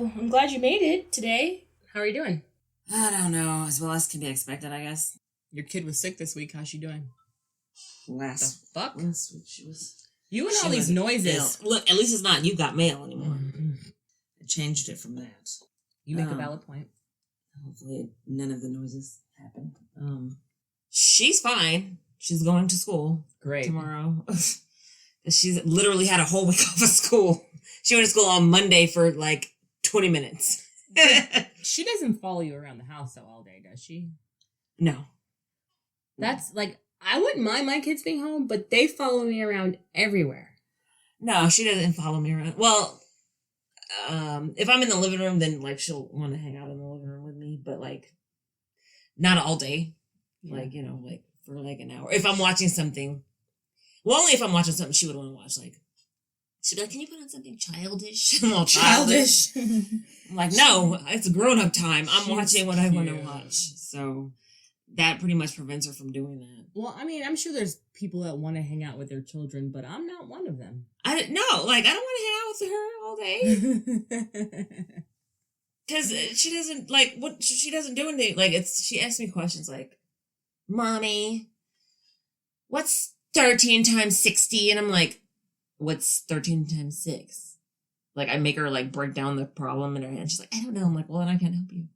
So I'm glad you made it today. How are you doing? I don't know. As well as can be expected, I guess. Your kid was sick this week. How's she doing? Last week she was... You and all these noises. Ill. Look, at least it's not You Got Mail anymore. Mm-hmm. I changed it from that. You make a valid point. Hopefully none of the noises happen. She's fine. She's going to school. Great. Tomorrow. She's literally had a whole week off of school. She went to school on Monday for like 20 minutes. She doesn't follow you around the house though all day, does she? No. That's like, I wouldn't mind my kids being home, but they follow me around everywhere. No, she doesn't follow me around. Well, if I'm in the living room, then like she'll want to hang out in the living room with me, but like not all day. Yeah. Like, you know, like for like an hour. If I'm watching something, well, only if I'm watching something she would want to watch. Like, she'd be like, "Can you put on something childish?" I'm all childish. I'm like, no, it's grown-up time. I'm watching what I want to watch. So that pretty much prevents her from doing that. Well, I mean, I'm sure there's people that want to hang out with their children, but I'm not one of them. I don't want to hang out with her all day. Because she doesn't, like, what she doesn't do anything. Like, she asks me questions like, "Mommy, what's 13 times 60? And I'm like, "What's 13 times 6? Like, I make her, like, break down the problem in her head. She's like, "I don't know." I'm like, "Well, then I can't help you."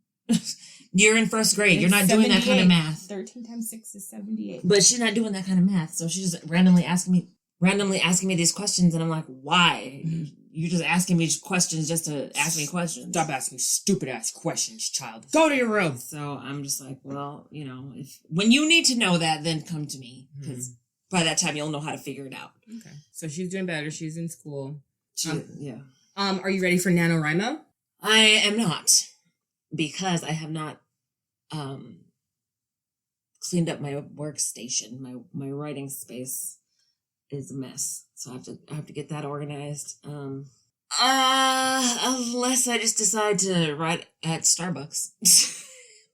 You're in first grade. You're not doing that kind of math. 13 times 6 is 78. But she's not doing that kind of math. So she's just randomly asking me these questions. And I'm like, why? You're just asking me questions just to ask me questions. Stop asking stupid-ass questions, child. Go to your room. So I'm just like, well, you know, when you need to know that, then come to me. Because by that time, you'll know how to figure it out. Okay. So she's doing better. She's in school. Yeah. Are you ready for NaNoWriMo? I am not. Because I have not cleaned up my workstation. My writing space is a mess. So I have to get that organized. Unless I just decide to write at Starbucks.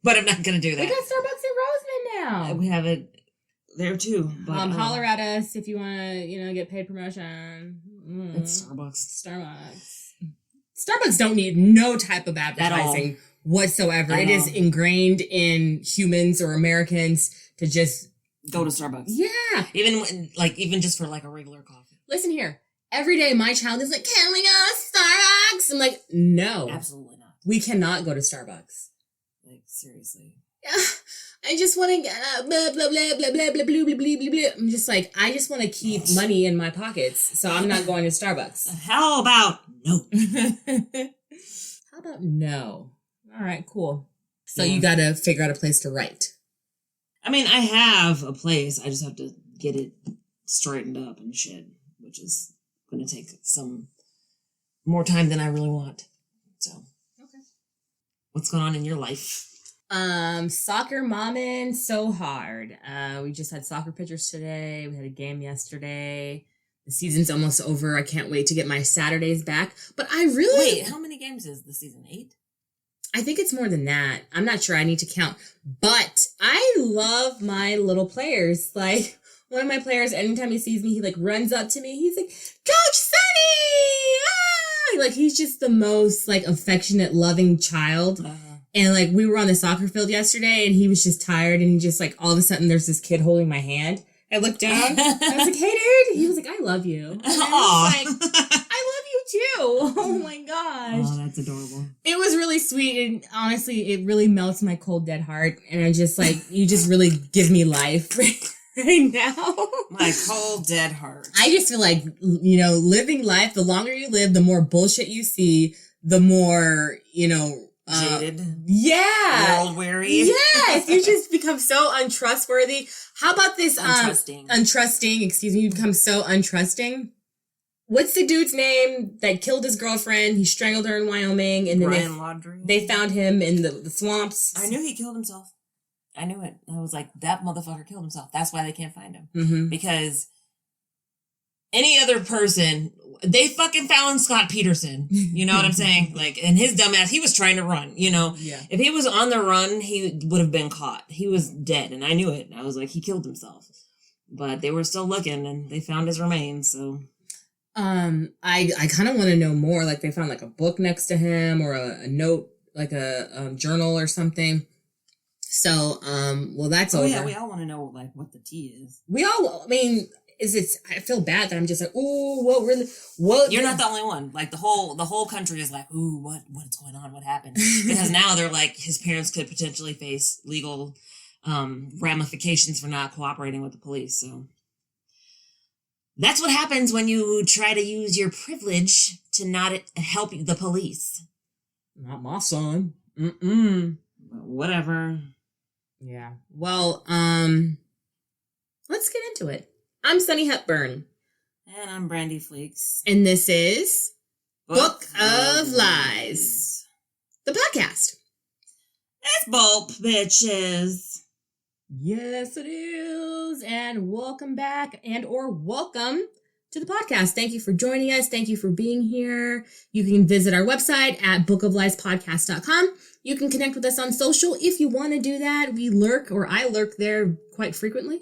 But I'm not going to do that. We got Starbucks in Roseman now. We have it there too. But, holler at us if you want to, get paid promotion. It's Starbucks. Starbucks don't need no type of advertising whatsoever. It is ingrained in humans or Americans to just go to Starbucks. Yeah. Even just for like a regular coffee. Listen here. Every day my child is like, "Can we go to Starbucks?" I'm like, no. Absolutely not. We cannot go to Starbucks. Like, seriously. I just want to get blah, blah, blah, blah, blah, blah, blah, blah, blah, blah. I'm just like, I just want to keep money in my pockets, so I'm not going to Starbucks. How about no? How about no? All right, cool. So you got to figure out a place to write. I mean, I have a place. I just have to get it straightened up and shit, which is going to take some more time than I really want. So, okay. What's going on in your life? Soccer momming so hard. We just had soccer pictures today. We had a game yesterday. The season's almost over. I can't wait to get my Saturdays back. But I really... Wait, how many games is the season? 8? I think it's more than that. I'm not sure. I need to count. But I love my little players. Like, one of my players, anytime he sees me, he, like, runs up to me. He's like, "Coach Sonny! Ah!" Like, he's just the most, like, affectionate, loving child. And, like, we were on the soccer field yesterday, and he was just tired, and he just, like, all of a sudden, there's this kid holding my hand. I looked down. I was like, "Hey, dude." He was like, "I love you." And I was like, "I love you, too." Oh, my gosh. Oh, that's adorable. It was really sweet, and honestly, it really melts my cold, dead heart. And I just, like, you just really give me life right now. My cold, dead heart. I just feel like, living life, the longer you live, the more bullshit you see, the more, jaded. Yeah. World weary. Yes. You just become so untrustworthy. How about this? Untrusting. Excuse me. You become so untrusting. What's the dude's name that killed his girlfriend? He strangled her in Wyoming. And then they found him in the swamps. I knew he killed himself. I knew it. I was like, that motherfucker killed himself. That's why they can't find him. Mm-hmm. Because any other person, they fucking found Scott Peterson. You know what I'm saying? Like, and his dumbass, he was trying to run, Yeah. If he was on the run, he would have been caught. He was dead, and I knew it. I was like, he killed himself. But they were still looking, and they found his remains, so. I kind of want to know more. Like they found like a book next to him or a note, like a journal or something. So, well, that's over. Yeah, we all want to know like what the tea is. I feel bad that I'm just like, ooh, You're not the only one. Like the whole country is like, ooh, what's going on? What happened? Because now they're like, his parents could potentially face legal ramifications for not cooperating with the police. So that's what happens when you try to use your privilege to not help the police. Not my son. Whatever. Yeah. Well, let's get into it. I'm Sunny Hepburn. And I'm Brandy Fleeks. And this is Book of Lies, the podcast. It's Bulp, bitches. Yes, it is. And welcome back or welcome to the podcast. Thank you for joining us. Thank you for being here. You can visit our website at bookofliespodcast.com. You can connect with us on social if you want to do that. I lurk there quite frequently.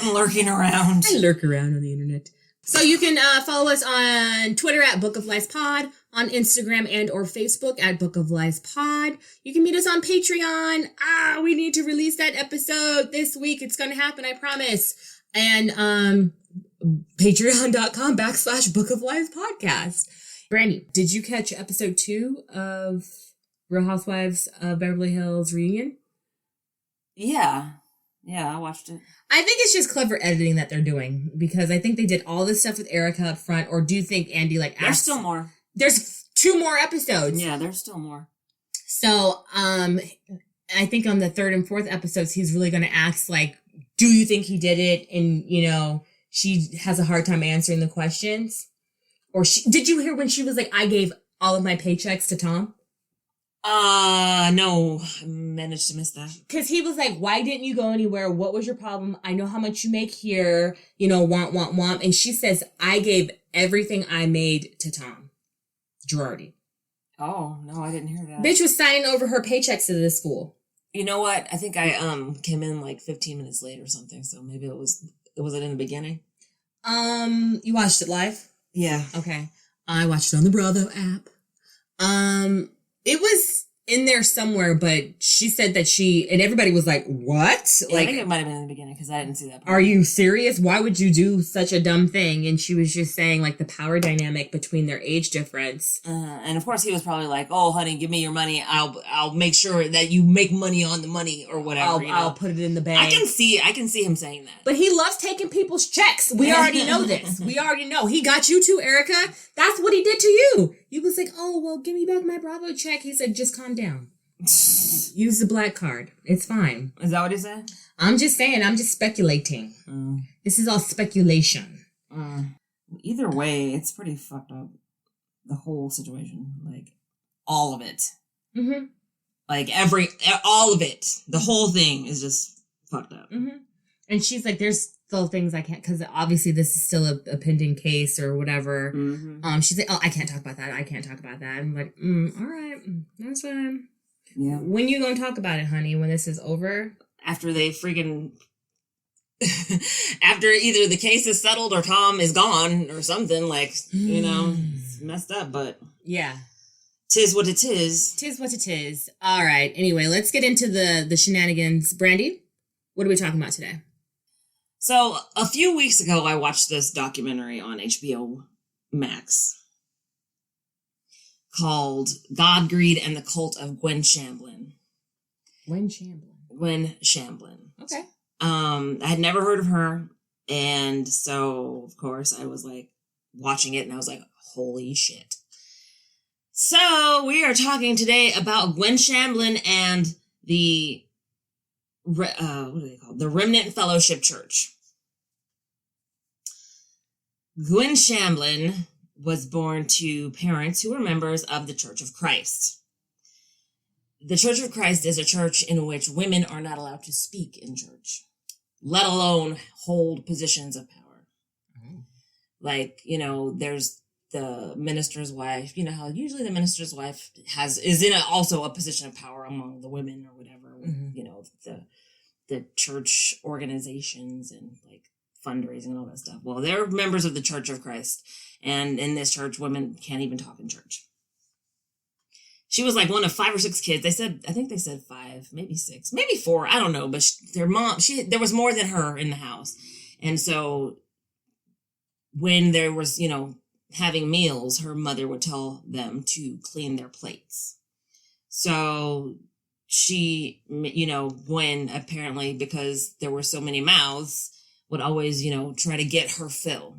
I'm lurking around. I lurk around on the internet. So you can follow us on Twitter at Book of Lies Pod, on Instagram and or Facebook at Book of Lies Pod. You can meet us on Patreon. We need to release that episode this week. It's going to happen, I promise. And patreon.com/Book of Lies Podcast. Brandy, did you catch episode 2 of Real Housewives of Beverly Hills Reunion? Yeah, I watched it. I think it's just clever editing that they're doing because I think they did all this stuff with Ericka up front. Or do you think Andy There's still more. There's 2 more episodes. Yeah, there's still more. So, I think on the 3rd and 4th episodes, he's really going to ask like, do you think he did it? And, she has a hard time answering the questions. Or did you hear when she was like, I gave all of my paychecks to Tom? No, I managed to miss that. Because he was like, why didn't you go anywhere? What was your problem? I know how much you make here. Want. And she says, I gave everything I made to Tom Girardi. Oh, no, I didn't hear that. Bitch was signing over her paychecks to this school. You know what? I think I came in like 15 minutes late or something. So maybe was it in the beginning? You watched it live? Yeah. Okay. I watched it on the Bravo app. It was in there somewhere, but she said that and everybody was like, what? Yeah, I think it might have been in the beginning because I didn't see that part. Are you serious? Why would you do such a dumb thing? And she was just saying like the power dynamic between their age difference. And of course he was probably like, oh, honey, give me your money. I'll make sure that you make money on the money or whatever. I'll put it in the bank. I can see him saying that. But he loves taking people's checks. We already know this. We already know. He got you too, Ericka. That's what he did to you. You was like, oh, well, give me back my Bravo check. He said, just calm down. Use the black card. It's fine. Is that what he said? I'm just saying. I'm just speculating. This is all speculation. Either way, it's pretty fucked up. The whole situation. Like, all of it. Mm-hmm. Like, all of it. The whole thing is just fucked up. Mm-hmm. And she's like, there's still things I can't, because obviously this is still a pending case or whatever. Mm-hmm. She's like, oh, I can't talk about that. I'm like, all right, that's fine. Yeah. When you gonna talk about it, honey? When this is over? After they freaking... after either the case is settled or Tom is gone or something, like, it's messed up, but... Yeah. Tis what it is. Tis what it is. All right. Anyway, let's get into the shenanigans. Brandy, what are we talking about today? So, a few weeks ago, I watched this documentary on HBO Max called God, Greed, and the Cult of Gwen Shamblin. Gwen Shamblin. Gwen Shamblin. Okay. I had never heard of her, and so, of course, I was, like, watching it, and I was like, holy shit. So, we are talking today about Gwen Shamblin and the what are they called? The Remnant Fellowship Church. Gwen Shamblin was born to parents who were members of the Church of Christ. The Church of Christ is a church in which women are not allowed to speak in church, let alone hold positions of power. Mm. Like, there's the minister's wife. You know how usually the minister's wife is in also a position of power among the women or whatever. Mm-hmm. The church organizations and like fundraising and all that stuff. Well, they're members of the Church of Christ. And in this church, women can't even talk in church. She was like one of 5 or 6 kids. I think they said 5, maybe 6, maybe 4. I don't know. But their mom, there was more than her in the house. And so when there was, having meals, her mother would tell them to clean their plates. So she, Gwen, apparently, because there were so many mouths, would always, try to get her fill.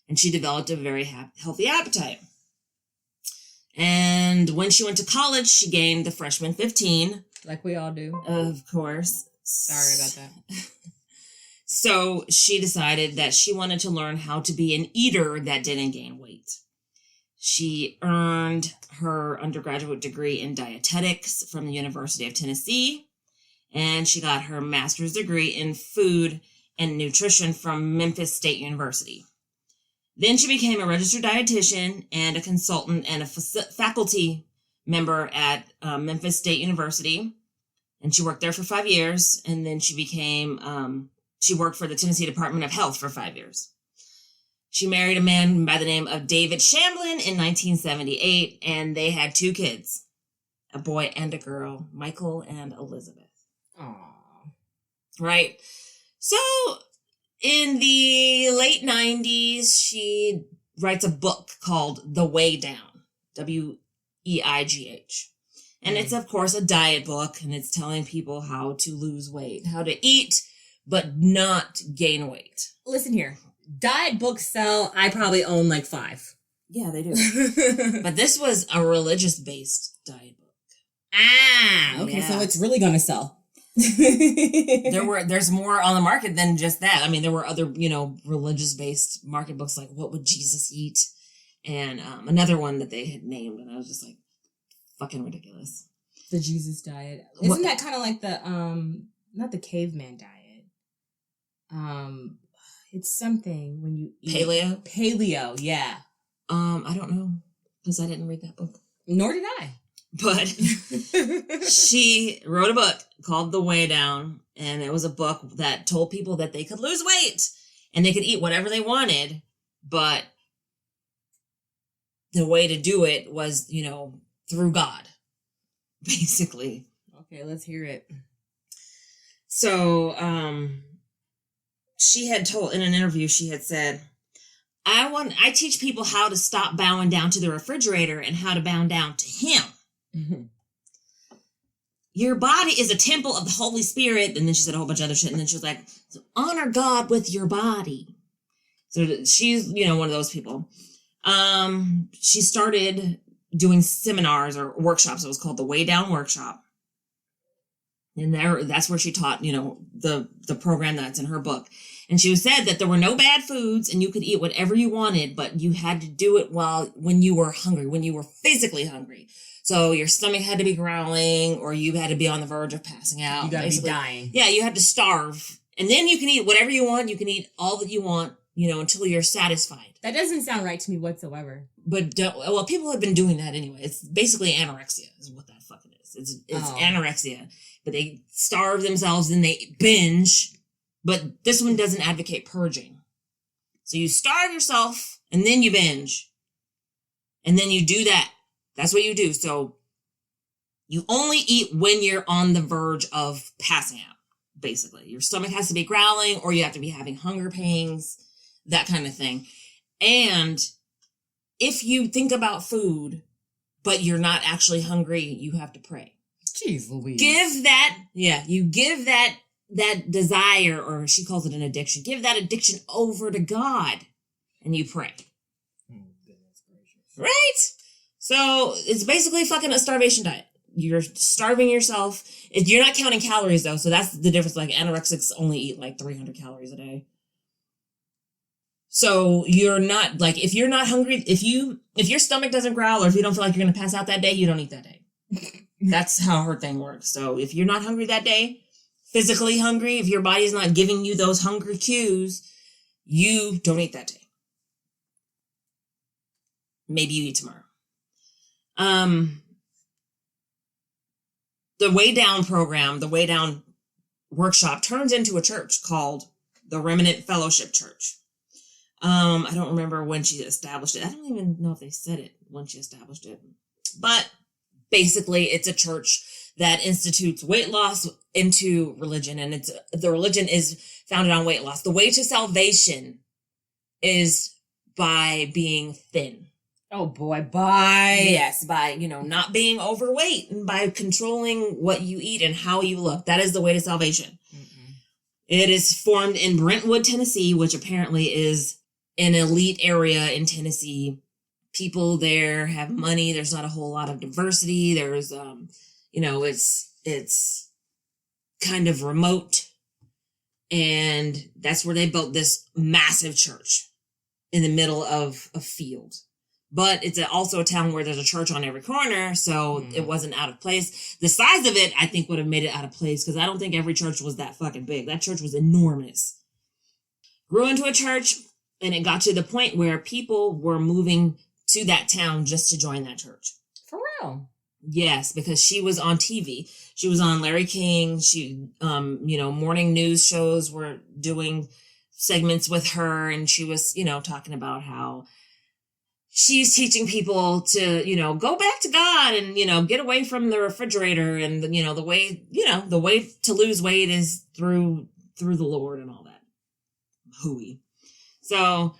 And she developed a very healthy appetite. And when she went to college, she gained the freshman 15. Like we all do. Of course. Sorry about that. So she decided that she wanted to learn how to be an eater that didn't gain weight. She earned her undergraduate degree in dietetics from the University of Tennessee. And she got her master's degree in food and nutrition from Memphis State University. Then she became a registered dietitian and a consultant and a faculty member at Memphis State University. And she worked there for 5 years. And then she worked for the Tennessee Department of Health for 5 years. She married a man by the name of David Shamblin in 1978. And they had 2 kids, a boy and a girl, Michael and Elizabeth. Aww. Right. So in the late 90s, she writes a book called The Way Down, Weigh. And it's, of course, a diet book, and it's telling people how to lose weight, how to eat, but not gain weight. Listen here. Diet books sell, I probably own like 5. Yeah, they do. But this was a religious-based diet book. Ah, okay, yeah. So it's really going to sell. There's more on the market than just that. I mean, there were other, religious-based market books like What Would Jesus Eat? And another one that they had named, and I was just like, fucking ridiculous. The Jesus diet. Isn't that kind of like the, not the caveman diet? It's something when you eat. Paleo, yeah. I don't know, because I didn't read that book. Nor did I. But she wrote a book called The Way Down, and it was a book that told people that they could lose weight and they could eat whatever they wanted, but the way to do it was, through God, basically. Okay, let's hear it. So, she had told, in an interview, she had said, I teach people how to stop bowing down to the refrigerator and how to bow down to Him. Mm-hmm. Your body is a temple of the Holy Spirit. And then she said a whole bunch of other shit. And then she was like, so honor God with your body. So she's, one of those people. She started doing seminars or workshops. It was called the Way Down Workshop. And that's where she taught, the program that's in her book. And she said that there were no bad foods and you could eat whatever you wanted, but you had to do it when you were hungry, when you were physically hungry. So your stomach had to be growling or you had to be on the verge of passing out. You got to be dying. Yeah, you had to starve. And then you can eat whatever you want. You can eat all that you want, until you're satisfied. That doesn't sound right to me whatsoever. But people have been doing that anyway. It's basically anorexia is what that fucking is. It's anorexia. But they starve themselves and they binge. But this one doesn't advocate purging. So you starve yourself and then you binge. And then you do that. That's what you do. So you only eat when you're on the verge of passing out, basically. Your stomach has to be growling or you have to be having hunger pangs, that kind of thing. And if you think about food, but you're not actually hungry, you have to pray. Jeez Louise. You give that desire, or she calls it an addiction, give that addiction over to God and you pray. Oh, goodness gracious. Right? So it's basically fucking a starvation diet. You're starving yourself. You're not counting calories though, so that's the difference. Like anorexics only eat like 300 calories a day. So you're not like, if you're not hungry, if your stomach doesn't growl or if you don't feel like you're going to pass out that day, you don't eat that day. That's how her thing works. So if you're not hungry that day, physically hungry, if your body's not giving you those hunger cues, you don't eat that day. Maybe you eat tomorrow. The Way Down program, the Way Down workshop turns into a church called the Remnant Fellowship Church. I don't remember when she established it. I don't even know if they said it when she established it. But basically, it's a church that institutes weight loss into religion, and the religion is founded on weight loss. The way to salvation is by being thin. Oh boy, by not being overweight and by controlling what you eat and how you look. That is the way to salvation. Mm-mm. It is formed in Brentwood, Tennessee, which apparently is an elite area in Tennessee. People there have money. There's not a whole lot of diversity. There's, it's kind of remote. And that's where they built this massive church in the middle of a field. But it's also a town where there's a church on every corner, so it wasn't out of place. The size of it, I think, would have made it out of place, because I don't think every church was that fucking big. That church was enormous. Grew into a church, and it got to the point where people were moving to that town just to join that church. For real? Yes, because she was on TV. She was on Larry King. She, morning news shows were doing segments with her, and she was, talking about how she's teaching people to, go back to God and, get away from the refrigerator, and, the way to lose weight is through the Lord and all that. Hooey. So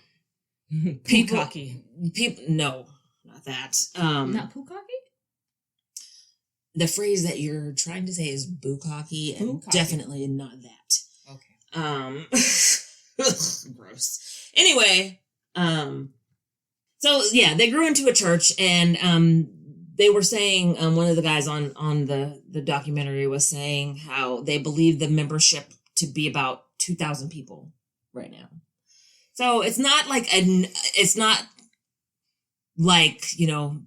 people, no, not that. Not Pukaki? The phrase that you're trying to say is bukkake, and definitely not that. Okay. Gross. Anyway, so yeah, they grew into a church, and they were saying, one of the guys on the documentary was saying how they believe the membership to be about 2,000 people right now. So it's not like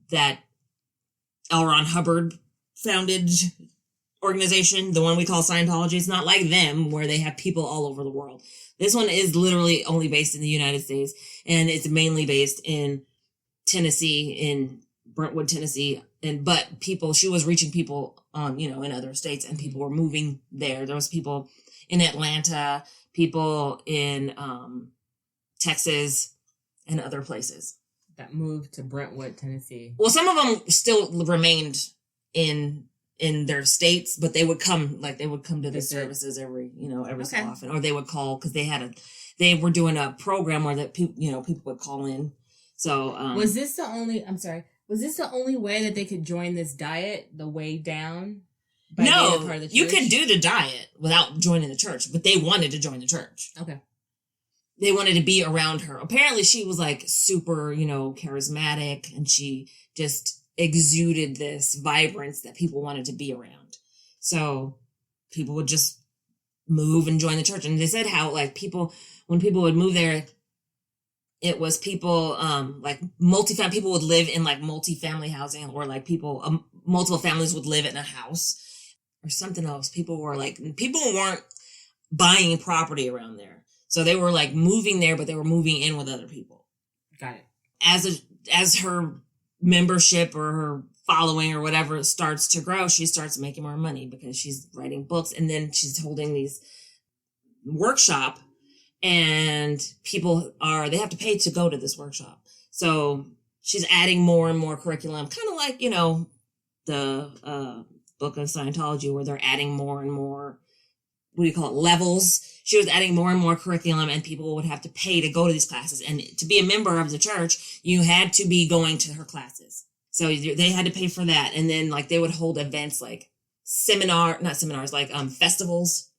that L. Ron Hubbard founded organization, the one we call Scientology. It's not like them, where they have people all over the world. This one is literally only based in the United States, and it's mainly based in Tennessee, in Brentwood, Tennessee. But she was reaching people, in other states, and people were moving there. There was people in Atlanta, people in Texas, and other places that moved to Brentwood, Tennessee. Well, some of them still remained in their states, but they would come to the services every so often, or they would call, because they were doing a program where that people would call in. So was this the only way that they could join this diet, the way down? No, part of the church? You could do the diet without joining the church, but they wanted to join the church. Okay. They wanted to be around her. Apparently she was like super, charismatic, and she just exuded this vibrance that people wanted to be around. So people would just move and join the church. And they said how when people would move there, it was people, people would live in like multifamily housing, or like people, multiple families would live in a house or something else. People weren't buying property around there. So they were like moving there, but they were moving in with other people. Got it. As her membership or her following or whatever starts to grow, she starts making more money because she's writing books, and then she's holding these workshop, and they have to pay to go to this workshop. So she's adding more and more curriculum, kind of like, the book of Scientology, where they're adding more and more, levels. She was adding more and more curriculum, and people would have to pay to go to these classes. And to be a member of the church, you had to be going to her classes. So they had to pay for that. And then they would hold events like festivals.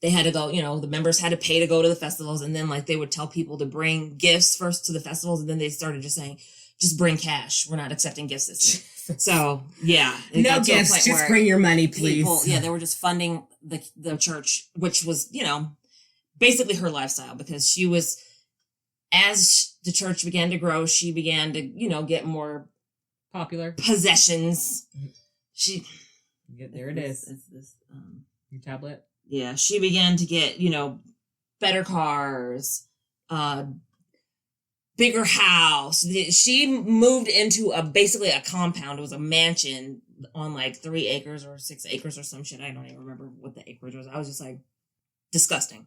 They had to go, the members had to pay to go to the festivals. And then they would tell people to bring gifts first to the festivals. And then they started just saying, just bring cash. We're not accepting gifts this year. So yeah. No gifts, just bring your money, please. They were just funding the church, which was, basically her lifestyle, because she was, as the church began to grow, she began to, get more popular possessions. There it is. It's this, your tablet. Yeah. She began to get, better cars, bigger house. She moved into basically a compound. It was a mansion on 3 acres or 6 acres or some shit. I don't even remember what the acreage was. I was just disgusting.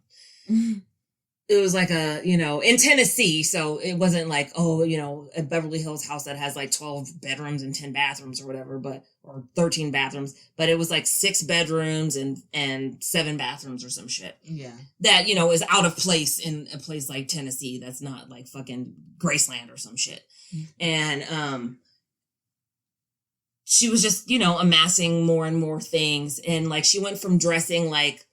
it was like in Tennessee. So it wasn't like, a Beverly Hills house that has like 12 bedrooms and 10 bathrooms or whatever, or 13 bathrooms, but it was like 6 bedrooms and 7 bathrooms or some shit. Yeah. That, is out of place in a place like Tennessee. That's not like fucking Graceland or some shit. Mm-hmm. And, she was just, amassing more and more things. And like, she went from dressing like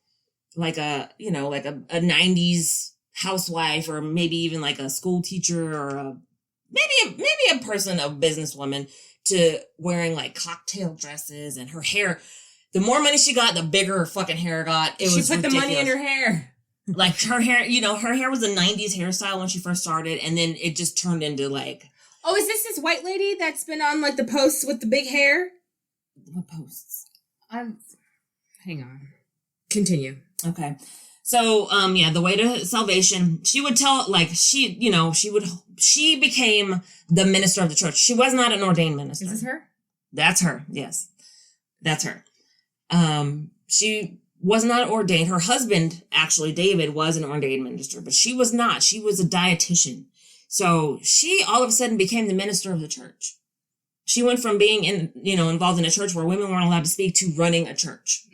a 90s housewife, or maybe even like a school teacher, or maybe a person, a businesswoman, to wearing like cocktail dresses, and her hair. The more money she got, the bigger her fucking hair got. She put ridiculous. The money in her hair. Like her hair, her hair was a 90s hairstyle when she first started, and then it just turned into like. Oh, is this white lady that's been on like the posts with the big hair? What posts? Hang on. Continue. Okay. So, the way to salvation, she would tell, like, she became the minister of the church. She was not an ordained minister. Is this her? That's her. Yes. That's her. She was not ordained. Her husband, actually, David, was an ordained minister, but she was not. She was a dietitian. So she all of a sudden became the minister of the church. She went from being involved in a church where women weren't allowed to speak to running a church.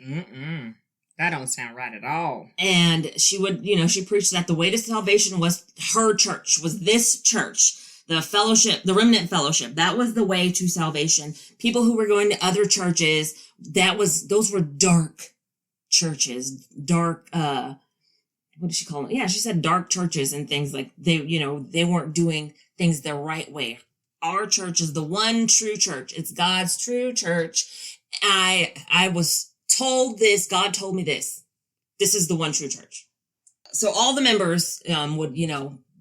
That don't sound right at all. And she would, she preached that the way to salvation was her church, was this church, the fellowship, the remnant fellowship. That was the way to salvation. People who were going to other churches, those were dark churches, dark, what did she call them? Yeah, she said dark churches and things like they weren't doing things the right way. Our church is the one true church. It's God's true church. I was told this. God told me this. This is the one true church. So all the members would,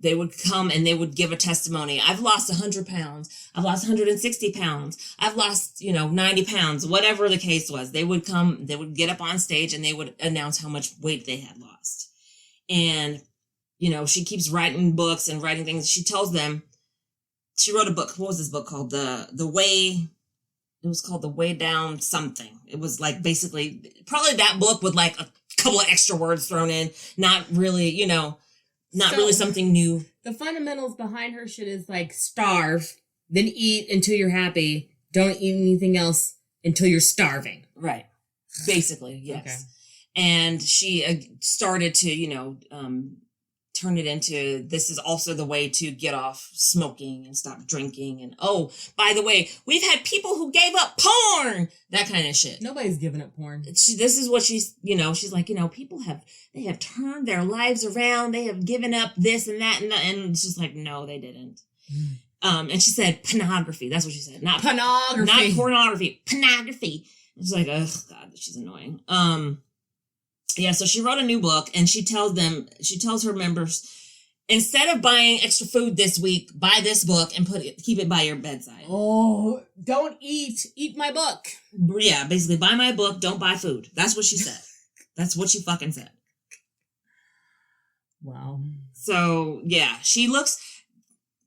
they would come and they would give a testimony. I've lost 100 pounds. I've lost 160 pounds. I've lost, 90 pounds, whatever the case was. They would come, they would get up on stage and they would announce how much weight they had lost. And, she keeps writing books and writing things. She tells them, she wrote a book. What was this book called? The Way. It was called The Way Down something. It was like basically probably that book with like a couple of extra words thrown in. Not really, really something new. The fundamentals behind her shit is like starve, then eat until you're happy. Don't eat anything else until you're starving. Right. Basically, yes. Okay. And she started to, turn it into, this is also the way to get off smoking and stop drinking. And, oh, by the way, we've had people who gave up porn, that kind of shit. Nobody's giving up porn. This is what she's like, people they have turned their lives around. They have given up this and that. And it's just like, no, they didn't. And she said pornography. That's what she said. Not pornography. Not pornography. Pornography. It's like, oh, God, she's annoying. Yeah, so she wrote a new book and she tells her members, instead of buying extra food this week, buy this book and keep it by your bedside. Oh, don't eat my book. Yeah, basically buy my book, don't buy food. That's what she said. That's what she fucking said. Wow. So, yeah, she looks,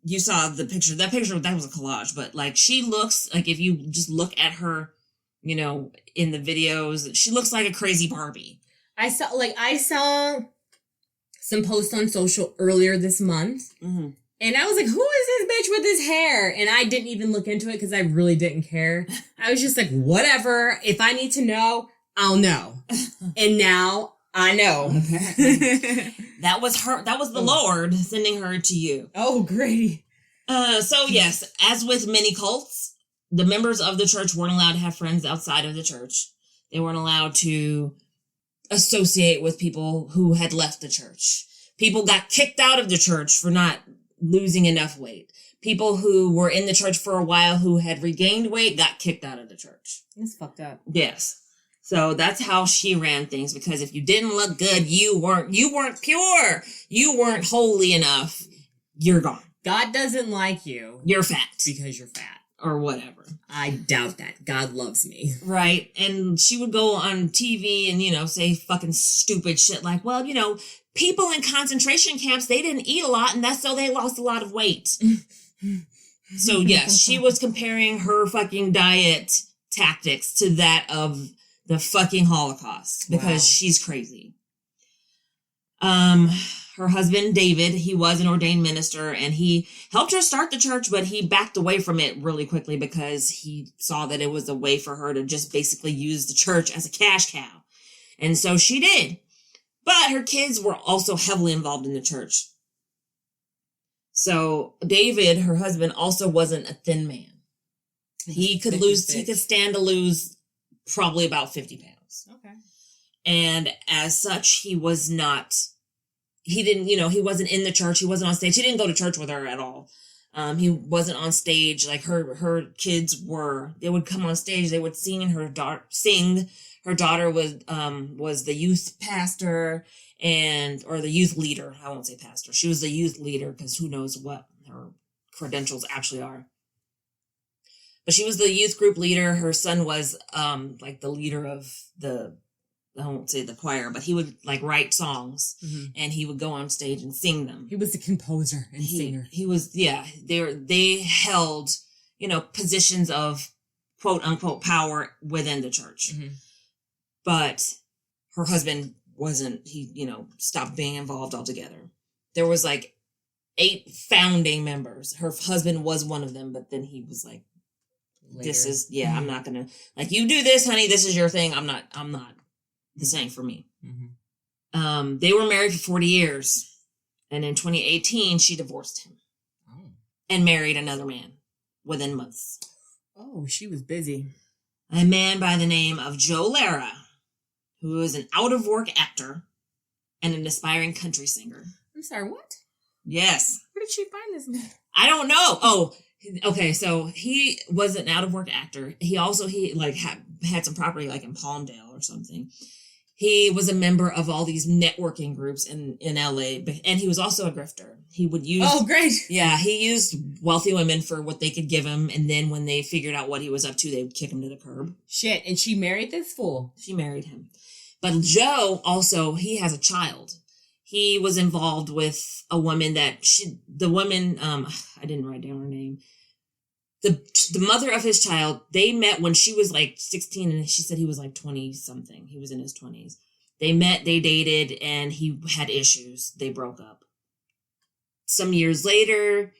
you saw the picture, that was a collage, but like she looks like, if you just look at her, in the videos, she looks like a crazy Barbie. I saw some posts on social earlier this month, mm-hmm. and I was like, who is this bitch with this hair? And I didn't even look into it because I really didn't care. I was just like, whatever. If I need to know, I'll know. And now I know. That was her. That was the Lord sending her to you. Oh, great. So yes, as with many cults, the members of the church weren't allowed to have friends outside of the church. They weren't allowed to associate with people who had left the church. People got kicked out of the church for not losing enough weight. People who were in the church for a while who had regained weight got kicked out of the church. It's fucked up. Yes. So that's how she ran things, because if you didn't look good, you weren't pure. You weren't holy enough. You're gone. God doesn't like you. You're fat. Because you're fat. Or whatever. I doubt that. God loves me. Right. And she would go on TV and, say fucking stupid shit like, well, people in concentration camps, they didn't eat a lot and that's so they lost a lot of weight. So, yes, she was comparing her fucking diet tactics to that of the fucking Holocaust because she's crazy. her husband, David, he was an ordained minister, and he helped her start the church, but he backed away from it really quickly because he saw that it was a way for her to just basically use the church as a cash cow. And so she did. But her kids were also heavily involved in the church. So David, her husband, also wasn't a thin man. He could stand to lose probably about 50 pounds. Okay. And as such, he wasn't in the church. He wasn't on stage. He didn't go to church with her at all. He wasn't on stage. Like her kids they would come on stage. They would sing, and her daughter was the youth pastor or the youth leader. I won't say pastor. She was the youth leader, because who knows what her credentials actually are. But she was the youth group leader. Her son was like the leader of I won't say the choir, but he would like write songs, and he would go on stage and sing them. He was the composer and singer. He was, they held, positions of quote unquote power within the church. Mm-hmm. But her husband wasn't, he stopped being involved altogether. There was like 8 founding members. Her husband was one of them, but then he was like, later. This is, I'm not going to, like, you do this, honey, this is your thing. I'm not. This ain't for me. Mm-hmm. They were married for 40 years. And in 2018, she divorced him. Oh. And married another man within months. Oh, she was busy. A man by the name of Joe Lara, who is an out-of-work actor and an aspiring country singer. I'm sorry, what? Yes. Where did she find this man? I don't know. Oh, okay. So he was an out-of-work actor. He had some property like in Palmdale or something. He was a member of all these networking groups in LA, and he was also a grifter. He would use... Oh, great. Yeah, he used wealthy women for what they could give him, and then when they figured out what he was up to, they would kick him to the curb. Shit, and she married this fool. She married him. But Joe also, he has a child. He was involved with a woman I didn't write down her name. The mother of his child, they met when she was like 16, and she said he was like 20 something. He was in his 20s. They met, they dated, and he had issues. They broke up. Some years later,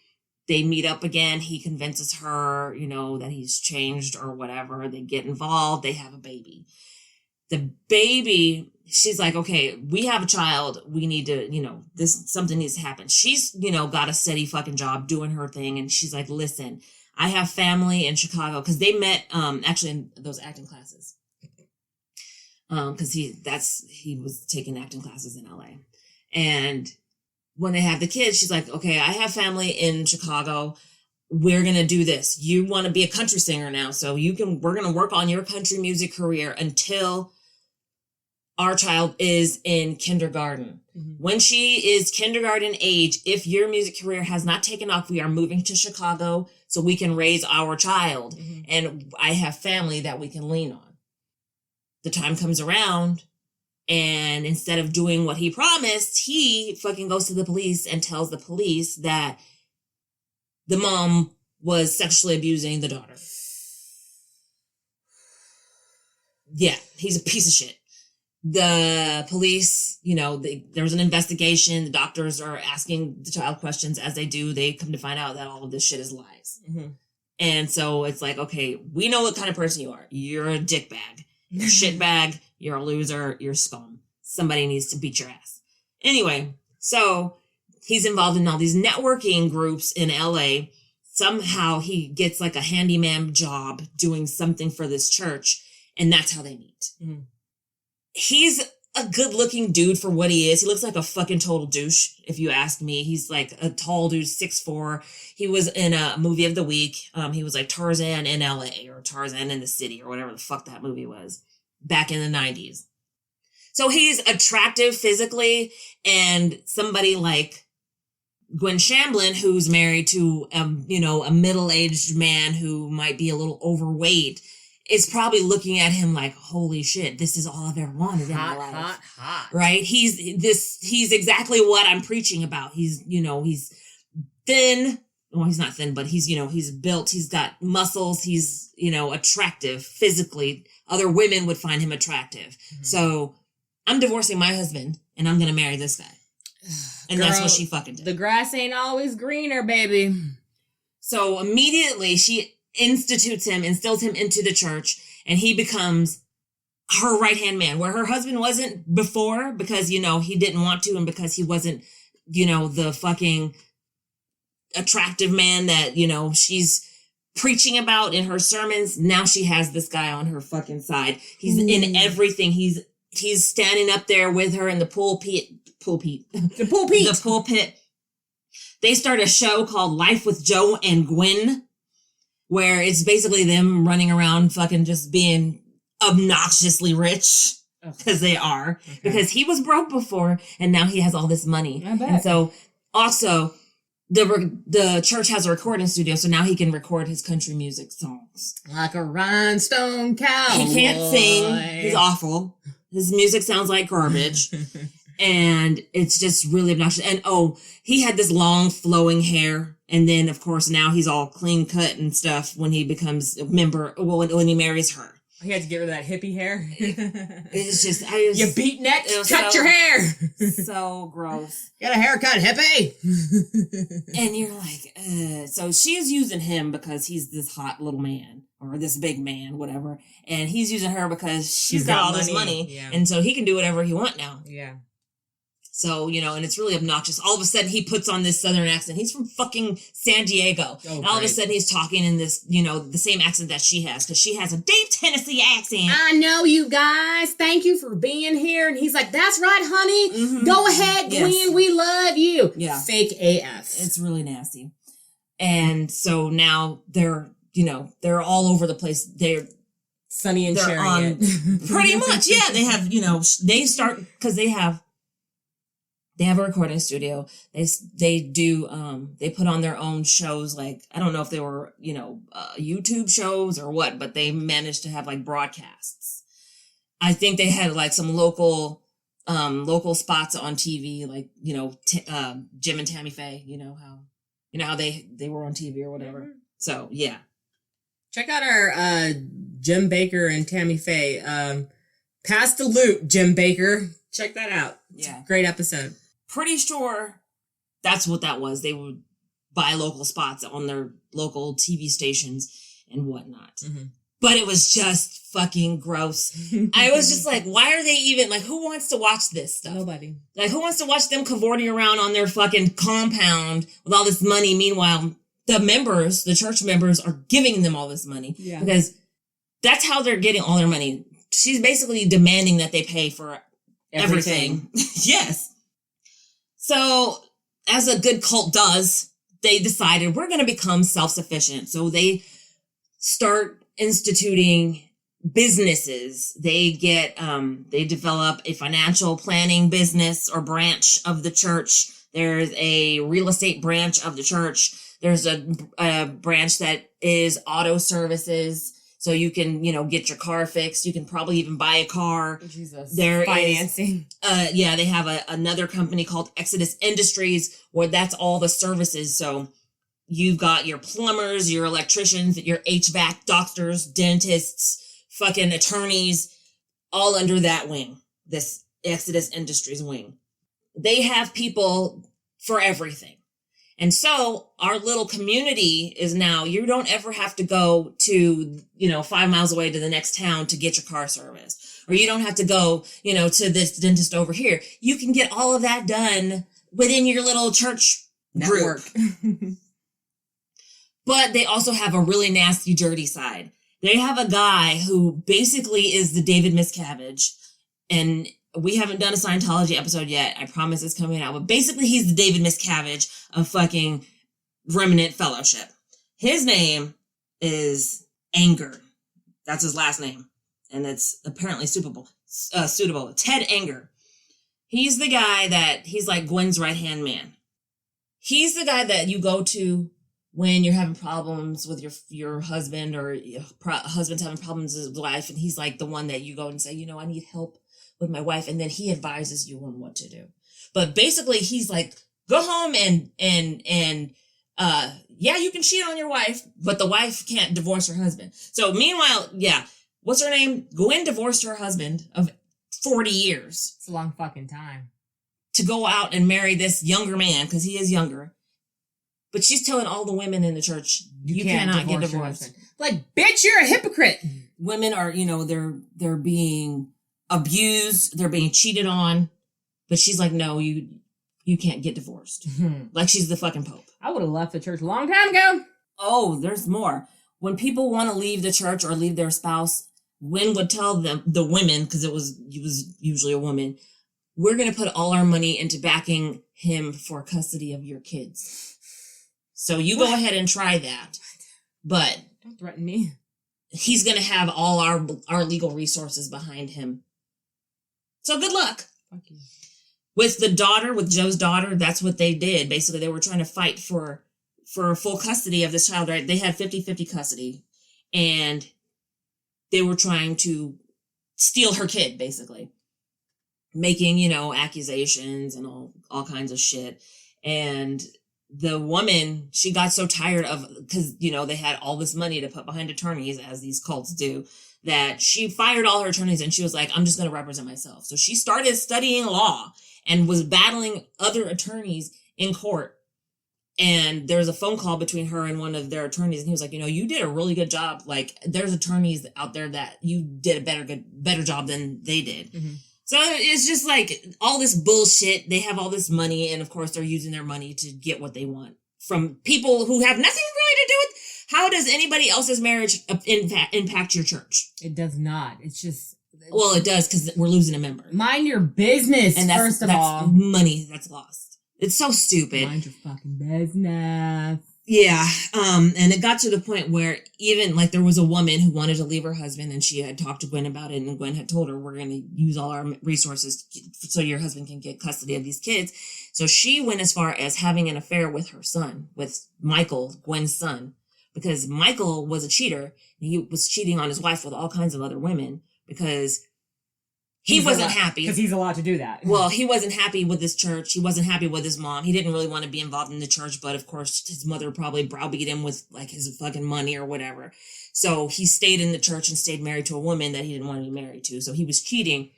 they meet up again. He convinces her, that he's changed or whatever. They get involved. They have a baby. The baby, she's like, okay, we have a child. We need to, something needs to happen. She's, got a steady fucking job doing her thing. And she's like, listen, I have family in Chicago, because they met actually in those acting classes. Because he was taking acting classes in LA. And when they had the kids, she's like, okay, I have family in Chicago. We're going to do this. You want to be a country singer now, so we're going to work on your country music career until our child is in kindergarten. Mm-hmm. When she is kindergarten age, if your music career has not taken off, we are moving to Chicago so we can raise our child. Mm-hmm. And I have family that we can lean on. The time comes around, and instead of doing what he promised, he fucking goes to the police and tells the police that the mom was sexually abusing the daughter. Yeah, he's a piece of shit. The police, there's an investigation. The doctors are asking the child questions as they do. They come to find out that all of this shit is lies. Mm-hmm. And so it's like, okay, we know what kind of person you are. You're a dickbag. You're a shitbag. You're a loser. You're scum. Somebody needs to beat your ass. Anyway, so he's involved in all these networking groups in LA. Somehow he gets like a handyman job doing something for this church. And that's how they meet. Mm. He's a good looking dude for what he is. He looks like a fucking total douche, if you ask me. He's like a tall dude, 6'4". He was in a movie of the week. He was like Tarzan in LA or Tarzan in the City or whatever the fuck that movie was back in the 90s. So he's attractive physically, and somebody like Gwen Shamblin, who's married to, a middle-aged man who might be a little overweight, is probably looking at him like, holy shit, this is all I've ever wanted in my life. Hot. Right? He's exactly what I'm preaching about. He's thin. Well, he's not thin, but he's built. He's got muscles. He's, attractive physically. Other women would find him attractive. Mm-hmm. So I'm divorcing my husband and I'm going to marry this guy. And that's what she fucking did. The grass ain't always greener, baby. So immediately she instills him into the church, and he becomes her right-hand man, where her husband wasn't before because, he didn't want to, and because he wasn't, the fucking attractive man that, she's preaching about in her sermons. Now she has this guy on her fucking side. He's in everything. He's standing up there with her in the pulpit. The pulpit. They start a show called Life with Joe and Gwen, where it's basically them running around fucking just being obnoxiously rich, because they are. Okay. Because he was broke before, and now he has all this money. I bet. And so, also, the church has a recording studio, so now he can record his country music songs. Like a rhinestone cowboy. He can't sing. He's awful. His music sounds like garbage. And it's just really obnoxious. And he had this long flowing hair. And then, of course, now he's all clean cut and stuff when he becomes a member, when he marries her. He had to get rid of that hippie hair. It's just, you beatnik, cut your hair. So gross. Get a haircut, hippie. And you're like, so she is using him because he's this hot little man, or this big man, whatever. And he's using her because she's got all this money. Yeah. And so he can do whatever he wants now. Yeah. So, and it's really obnoxious. All of a sudden, he puts on this southern accent. He's from fucking San Diego. And all of a sudden, he's talking in this, the same accent that she has, because she has a deep Tennessee accent. I know you guys. Thank you for being here. And he's like, that's right, honey. Mm-hmm. Go ahead, Gwen. Yes. We love you. Yeah. Fake AF. It's really nasty. And so now they're all over the place. They're Sunny and sharing it. Pretty much, yeah. They have, they start, because they have a recording studio. They do, they put on their own shows. Like, I don't know if they were, YouTube shows or what, but they managed to have like broadcasts. I think they had like some local spots on TV, like, Jim and Tammy Faye, how they were on TV or whatever. Mm-hmm. So yeah. Check out our, Jim Baker and Tammy Faye, Pass the Loot, Jim Baker. Check that out. Yeah. Great episode. Pretty sure that's what that was. They would buy local spots on their local TV stations and whatnot. Mm-hmm. But it was just fucking gross. I was just like, why are they even, like, who wants to watch this stuff? Nobody. Like, who wants to watch them cavorting around on their fucking compound with all this money? Meanwhile, the church members are giving them all this money. Yeah. Because that's how they're getting all their money. She's basically demanding that they pay for everything. Yes. So, as a good cult does, they decided we're going to become self-sufficient. So they start instituting businesses. They they develop a financial planning business or branch of the church. There's a real estate branch of the church. There's a branch that is auto services. So you can, get your car fixed. You can probably even buy a car. Jesus. There financing. They have another company called Exodus Industries, where that's all the services. So you've got your plumbers, your electricians, your HVAC doctors, dentists, fucking attorneys, all under that wing, this Exodus Industries wing. They have people for everything. And so our little community is now, you don't ever have to go to, 5 miles away to the next town to get your car serviced. Or you don't have to go, to this dentist over here. You can get all of that done within your little church network. But they also have a really nasty, dirty side. They have a guy who basically is the David Miscavige. And we haven't done a Scientology episode yet. I promise it's coming out. But basically, he's the David Miscavige of fucking Remnant Fellowship. His name is Anger. That's his last name. And it's apparently suitable. Ted Anger. He's the guy he's like Gwen's right-hand man. He's the guy that you go to when you're having problems with your husband, or your husband's having problems with his wife. And he's like the one that you go and say, I need help with my wife, and then he advises you on what to do. But basically, he's like, go home and you can cheat on your wife, but the wife can't divorce her husband. So meanwhile, what's her name? Gwen divorced her husband of 40 years. It's a long fucking time. to go out and marry this younger man, because he is younger. But she's telling all the women in the church, you cannot get divorced. Like, bitch, you're a hypocrite. Women are, they're being abused, they're being cheated on. But she's like, no, you can't get divorced. Like she's the fucking Pope. I would have left the church a long time ago. Oh, there's more. When people want to leave the church or leave their spouse, Gwen would tell them, the women, because it was usually a woman, we're going to put all our money into backing him for custody of your kids. So you go ahead and try that. But don't threaten me. He's going to have all our legal resources behind him. So good luck. Fuck you. With Joe's daughter, that's what they did. Basically, they were trying to fight for full custody of this child, right? They had 50-50 custody. And they were trying to steal her kid, basically. Making, accusations and all kinds of shit. And the woman, she got so tired of, because, they had all this money to put behind attorneys, as these cults do, that she fired all her attorneys and she was like, I'm just going to represent myself. So she started studying law and was battling other attorneys in court. And there was a phone call between her and one of their attorneys. And he was like, you did a really good job. Like, there's attorneys out there that you did a better job than they did. Mm-hmm. So it's just like all this bullshit. They have all this money. And of course, they're using their money to get what they want from people who have nothing really to do with. How does anybody else's marriage impact your church? It does not. It's just. Well, it does, because we're losing a member. Mind your business, and first of all. Money that's lost. It's so stupid. Mind your fucking business. Yeah. And it got to the point where even like there was a woman who wanted to leave her husband, and she had talked to Gwen about it, and Gwen had told her, we're going to use all our resources so your husband can get custody of these kids. So she went as far as having an affair with her son, with Michael, Gwen's son, because Michael was a cheater. He was cheating on his wife with all kinds of other women because he wasn't happy. Because he's allowed to do that. Well, he wasn't happy with his church. He wasn't happy with his mom. He didn't really want to be involved in the church, but of course his mother probably browbeat him with like his fucking money or whatever. So he stayed in the church and stayed married to a woman that he didn't want to be married to. So he was cheating.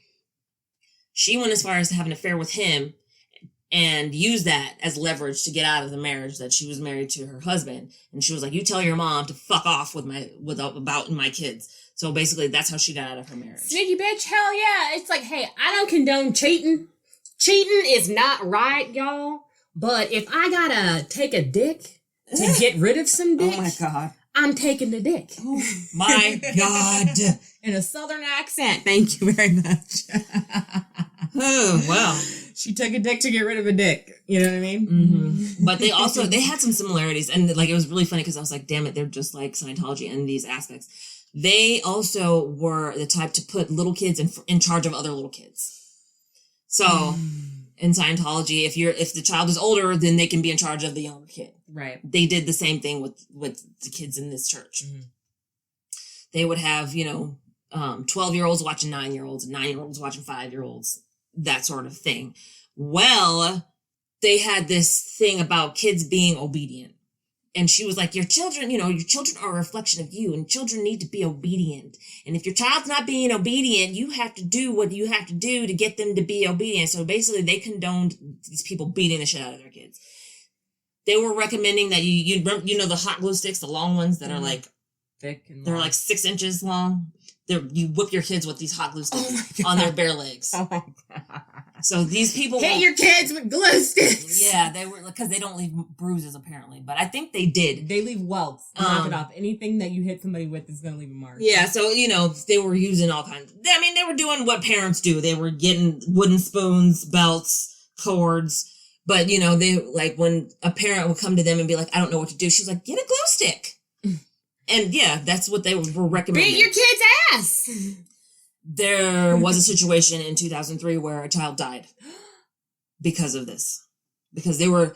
She went as far as to have an affair with him and used that as leverage to get out of the marriage that she was married to her husband. And she was like, you tell your mom to fuck off about my kids. So basically, that's how she got out of her marriage. Sneaky bitch, hell yeah. It's like, hey, I don't condone cheating. Cheating is not right, y'all. But if I gotta take a dick to get rid of some dick, oh my God, I'm taking the dick. Oh my God. In a southern accent. Thank you very much. Oh, well. She took a dick to get rid of a dick. You know what I mean? Mm-hmm. But they had some similarities. And like, it was really funny because I was like, damn it, they're just like Scientology in these aspects. They also were the type to put little kids in charge of other little kids. So in Scientology, if the child is older, then they can be in charge of the younger kid. Right. They did the same thing with the kids in this church. Mm-hmm. They would have, 12-year-olds watching 9-year-olds, 9-year-olds watching 5-year-olds, that sort of thing. Well, they had this thing about kids being obedient. And she was like, your children are a reflection of you, and children need to be obedient. And if your child's not being obedient, you have to do what you have to do to get them to be obedient. So basically, they condoned these people beating the shit out of their kids. They were recommending that you the hot glue sticks, the long ones that are like thick and they're like 6 inches long. You whip your kids with these hot glue sticks on their bare legs. Oh my God. So these people hit your kids with glue sticks. Yeah, they were, because they don't leave bruises apparently, but I think they did. They leave welts. Knock it off. Anything that you hit somebody with is going to leave a mark. Yeah, so they were using all kinds. I mean, they were doing what parents do. They were getting wooden spoons, belts, cords. But they like when a parent would come to them and be like, I don't know what to do. She was like, get a glue stick. And yeah, that's what they were recommending. Beat your kid's ass. There was a situation in 2003 where a child died because of this. Because they were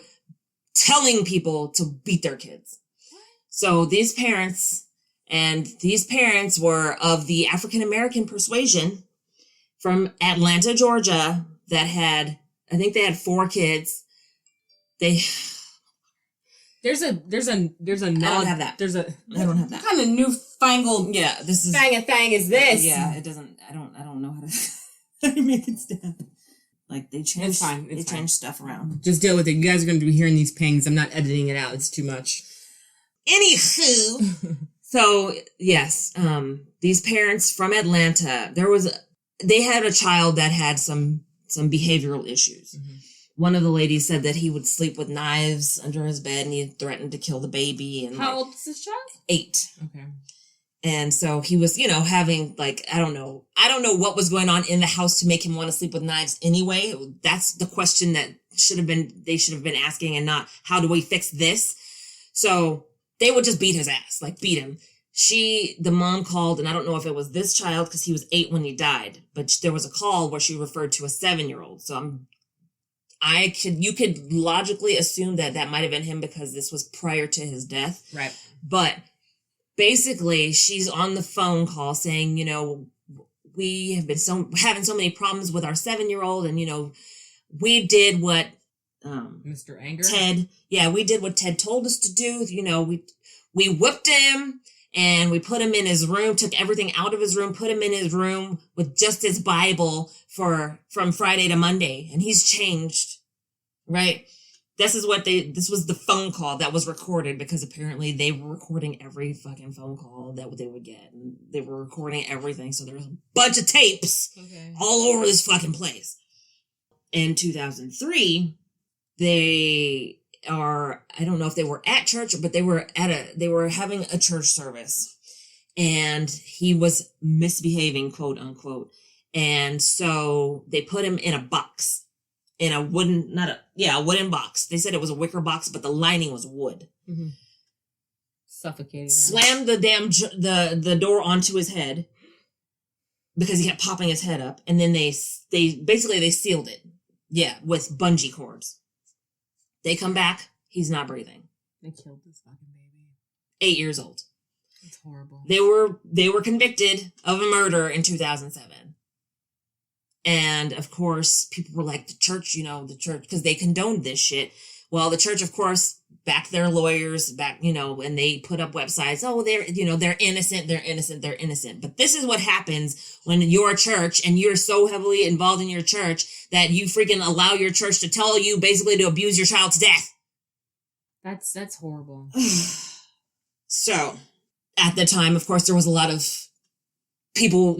telling people to beat their kids. So these parents were of the African-American persuasion from Atlanta, Georgia, that had, I think they had 4 kids. There's a I don't have that. I don't have that. What kind of newfangled this is thing is this? Yeah, it doesn't I don't know how to make it stand. Like, they changed, It's fine. they changed stuff around. Just deal with it. You guys are going to be hearing these pangs. I'm not editing it out. It's too much. Anywho, so yes, these parents from Atlanta, they had a child that had some behavioral issues. Mm-hmm. One of the ladies said that he would sleep with knives under his bed and he threatened to kill the baby. And how old is this child? 8. Okay. And so he was, having I don't know what was going on in the house to make him want to sleep with knives anyway. That's the question that they should have been asking, and not how do we fix this? So they would just beat his ass, beat him. The mom called, and I don't know if it was this child because he was 8 when he died, but there was a call where she referred to a 7-year-old. So you could logically assume that might have been him because this was prior to his death. Right. But basically, she's on the phone call saying, we have been having so many problems with our 7-year-old, and, we did what Mr. Anger? Ted. Yeah, we did what Ted told us to do. We whipped him and we put him in his room, took everything out of his room, put him in his room with just his Bible from Friday to Monday. And he's changed, right? This was the phone call that was recorded, because apparently they were recording every fucking phone call that they would get. And they were recording everything. So there was a bunch of tapes all over this fucking place. In 2003, I don't know if they were at church, but they were having a church service, and he was misbehaving, quote unquote. And so they put him in a box, in a wooden box. They said it was a wicker box, but the lining was wood. Mm-hmm. Suffocating. Slammed the damn, the door onto his head because he kept popping his head up. And then they sealed it. Yeah. With bungee cords. They come back. He's not breathing. They killed this fucking baby. 8 years old. It's horrible. They were convicted of a murder in 2007. And of course, people were like, the church, because they condoned this shit. Well, the church, of course, backed their lawyers and they put up websites. Oh, they're innocent. They're innocent. They're innocent. But this is what happens when you're a church and you're so heavily involved in your church that you freaking allow your church to tell you basically to abuse your child to death. That's horrible. So at the time, of course, there was a lot of people,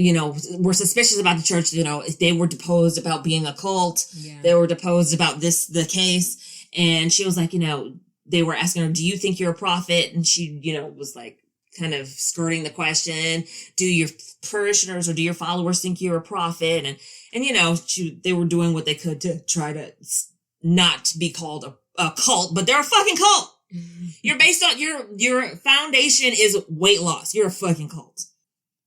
were suspicious about the church. They were deposed about being a cult. Yeah. They were deposed about the case. And she was like, they were asking her, do you think you're a prophet? And she, was like kind of skirting the question. Do your parishioners or do your followers think you're a prophet? And they were doing what they could to try to not be called a cult, but they're a fucking cult. You're based on your foundation is weight loss. You're a fucking cult.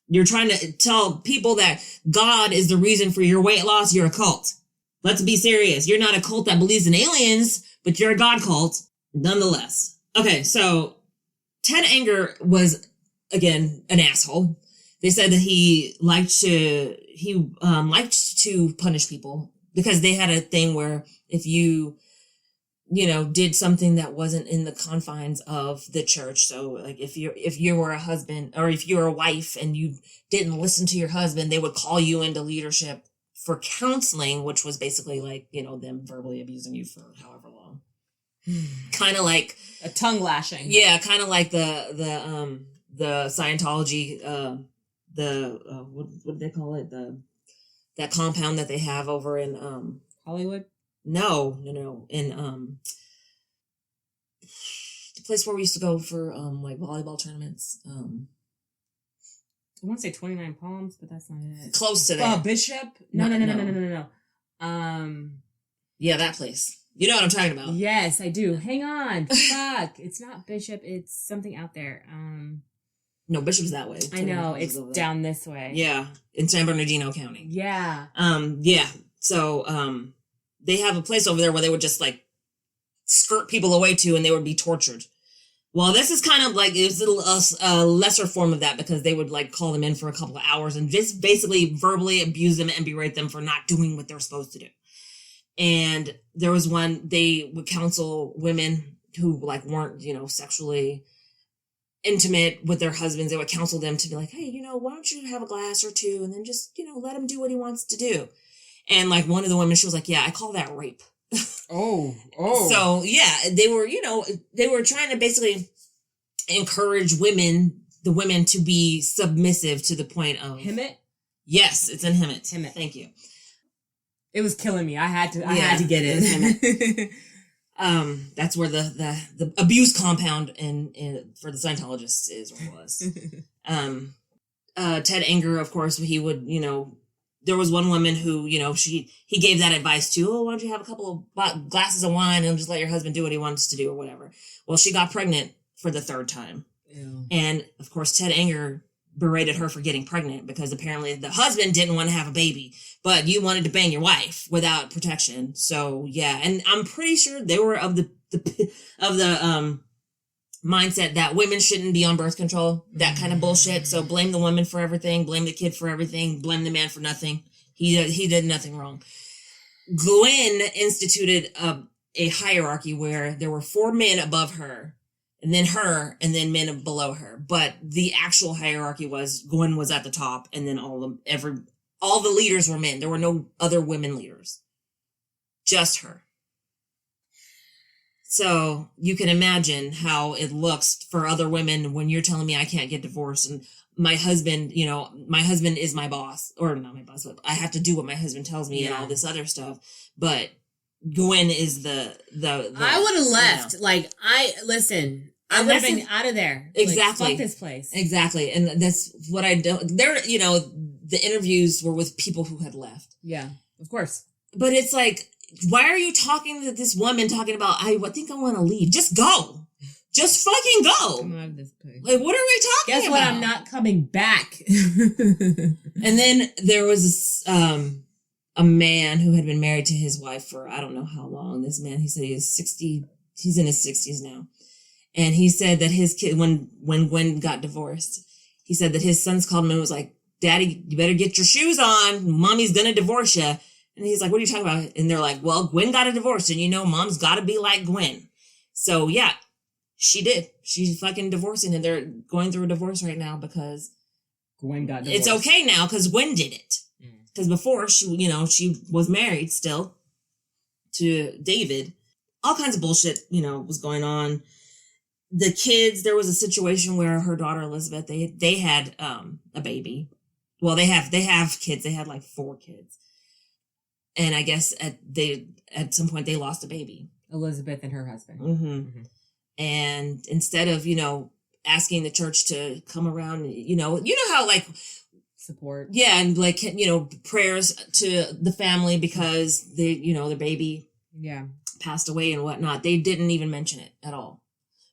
You're trying to tell people that God is the reason for your weight loss. You're a cult. Let's be serious. You're not a cult that believes in aliens, but you're a God cult nonetheless. Okay, so Ted Anger was, again, an asshole. They said that he liked to punish people because they had a thing where if you did something that wasn't in the confines of the church. So like if you were a husband or if you were a wife and you didn't listen to your husband, they would call you into leadership for counseling, which was basically like, them verbally abusing you for however long. Kind of like a tongue lashing. Yeah. Kind of like the Scientology, what do they call it? That compound that they have over in, Hollywood? No. In, the place where we used to go for, volleyball tournaments. I want to say 29 Palms, but that's not it. Close to that. Bishop? No. Yeah, that place. You know what I'm talking about. Yes, I do. Hang on. Fuck. It's not Bishop. It's something out there. No, Bishop's that way. I know. It's down this way. Yeah. In San Bernardino County. Yeah. Yeah. So, they have a place over there where they would just skirt people away to and they would be tortured. Well, this is kind of it was a lesser form of that because they would call them in for a couple of hours and just basically verbally abuse them and berate them for not doing what they're supposed to do. And there was one, they would counsel women who weren't, sexually intimate with their husbands. They would counsel them to be like, hey, why don't you have a glass or two and then just, let him do what he wants to do. And like one of the women, she was like, yeah, I call that rape. Oh. So yeah, they were trying to basically encourage the women to be submissive to the point of Hemet? Yes, it's in Hemet. Hemet. Thank you. It was killing me. I had to get it. That's where the abuse compound in for the Scientologists is or was. Ted Anger, of course, he would, there was one woman who, he gave that advice to, why don't you have a couple of glasses of wine and just let your husband do what he wants to do or whatever. Well, she got pregnant for the third time. Ew. And of course, Ted Anger berated her for getting pregnant because apparently the husband didn't want to have a baby, but you wanted to bang your wife without protection. So yeah, and I'm pretty sure they were of the mindset that women shouldn't be on birth control, that kind of bullshit. So blame the woman for everything, blame the kid for everything, blame the man for nothing. He did nothing wrong. Gwen instituted a hierarchy where there were 4 men above her, and then her, and then men below her. But the actual hierarchy was Gwen was at the top, and then all the leaders were men. There were no other women leaders. Just her. So you can imagine how it looks for other women when you're telling me I can't get divorced and my husband is my boss, or not my boss, but I have to do what my husband tells me and all this other stuff. But Gwen is the I would have left. I would have been out of there. Exactly. Fuck this place. Exactly. And that's what I don't, the interviews were with people who had left. Yeah, of course. But it's like, why are you talking to this woman talking about, I think I want to leave. Just go. Just fucking go. Come out of this place. Like, what are we talking about? Guess what? I'm not coming back. And then there was a man who had been married to his wife for I don't know how long. This man, he said he's in his 60s now. And he said that his kid, when Gwen got divorced, he said that his sons called him and was like, Daddy, you better get your shoes on. Mommy's going to divorce you. And he's like, what are you talking about? And they're like, well, Gwen got a divorce and mom's got to be like Gwen. So yeah, she did. She's fucking divorcing and they're going through a divorce right now because Gwen got divorced. It's okay now because Gwen did it. Because before she was married still to David. All kinds of bullshit, was going on. The kids, there was a situation where her daughter Elizabeth, they had a baby. Well, they have kids. They had like 4 kids. And I guess at some point they lost a baby. Elizabeth and her husband. Mm-hmm. Mm-hmm. And instead of, asking the church to come around, how like support. Yeah. And like, prayers to the family because their baby passed away and whatnot. They didn't even mention it at all.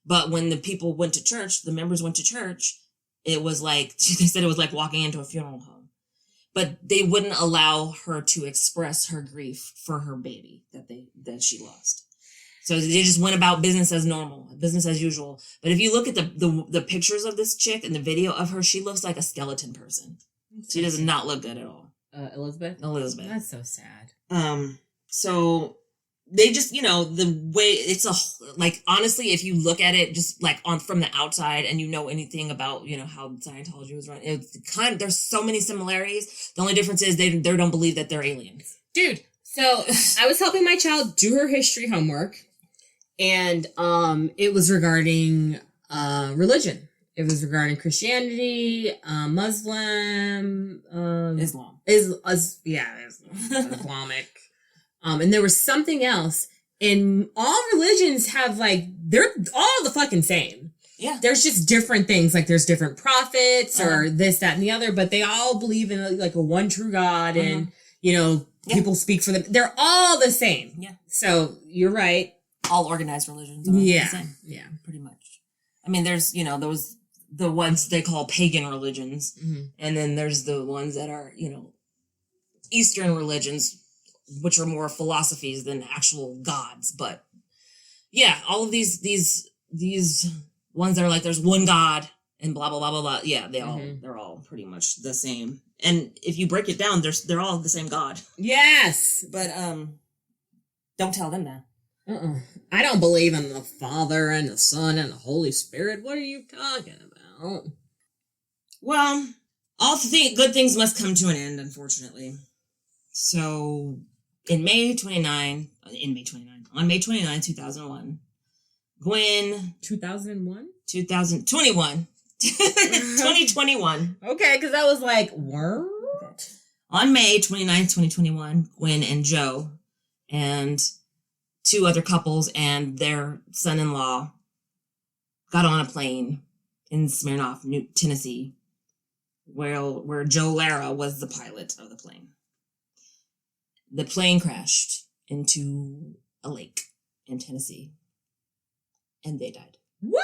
But when the people went to church, the members went to church, it was like, they said it was like walking into a funeral home. But they wouldn't allow her to express her grief for her baby that she lost. So they just went about business as normal, business as usual. But if you look at the pictures of this chick and the video of her, she looks like a skeleton person. She does not look good at all. Elizabeth? That's so sad. So they just, the way it's honestly, if you look at it just like from the outside and anything about, how Scientology was run, it's there's so many similarities. The only difference is they don't believe that they're aliens. Dude, so I was helping my child do her history homework and it was regarding religion. It was regarding Christianity, Muslim, Islam. Islamic. And there was something else. And all religions have they're all the fucking same. Yeah. There's just different things. Like there's different prophets or this, that, and the other, but they all believe in a one true God and, people speak for them. They're all the same. Yeah. So you're right. All organized religions are the same. Yeah. Pretty much. I mean, there's, those, the ones they call pagan religions. Mm-hmm. And then there's the ones that are, Eastern religions, which are more philosophies than actual gods. But yeah, all of these ones that are like, there's one God and blah, blah, blah, blah, blah. Yeah, they're all pretty much the same. And if you break it down, they're all the same God. Yes. But, don't tell them that. I don't believe in the Father and the Son and the Holy Spirit. What are you talking about? Well, all good things must come to an end, unfortunately. So on May 29, 2001, Gwen... 2001? 2021. 2021. Okay, because I was like, what? On May 29th, 2021, Gwen and Joe and two other couples and their son-in-law got on a plane in Smirnoff, Tennessee, where Joe Lara was the pilot of the plane. The plane crashed into a lake in Tennessee, and they died. What?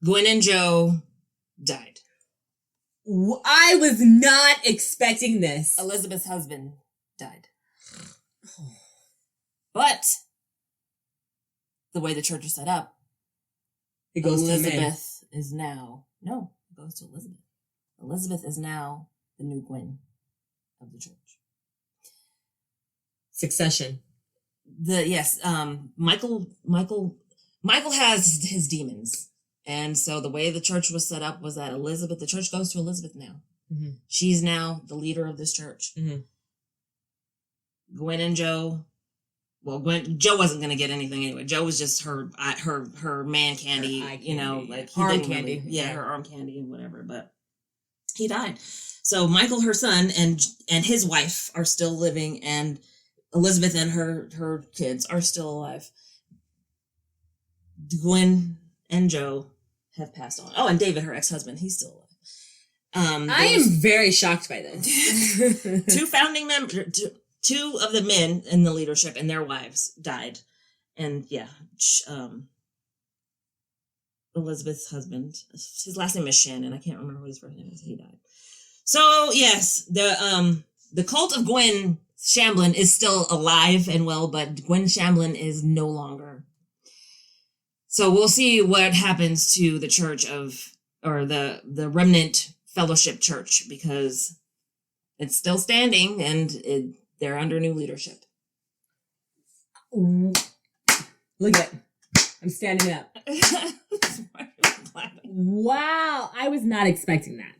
Gwen and Joe died. I was not expecting this. Elizabeth's husband died. But the way the church is set up, It goes Elizabeth is now... No, it goes to Elizabeth. Elizabeth is now the new Gwen of the church. Succession. Michael has his demons. And so the way the church was set up was that the church goes to Elizabeth now. Mm-hmm. She's now the leader of this church. Mm-hmm. Gwen and Joe... Well, Joe wasn't going to get anything anyway. Joe was just her man candy, her you know, candy, like arm candy. Her arm candy and whatever. But he died. So Michael, her son, and his wife are still living, and Elizabeth and her kids are still alive. Gwen and Joe have passed on. Oh, and David, her ex-husband, he's still alive. I am very shocked by this. Two founding members. Two of the men in the leadership and their wives died. And Elizabeth's husband, his last name is Shannon. I can't remember what his first name is. He died. So yes, the cult of Gwen Shamblin is still alive and well, but Gwen Shamblin is no longer. So we'll see what happens to the the Remnant Fellowship Church, because it's still standing and they're under new leadership. Look at it. I'm standing up. Wow. I was not expecting that.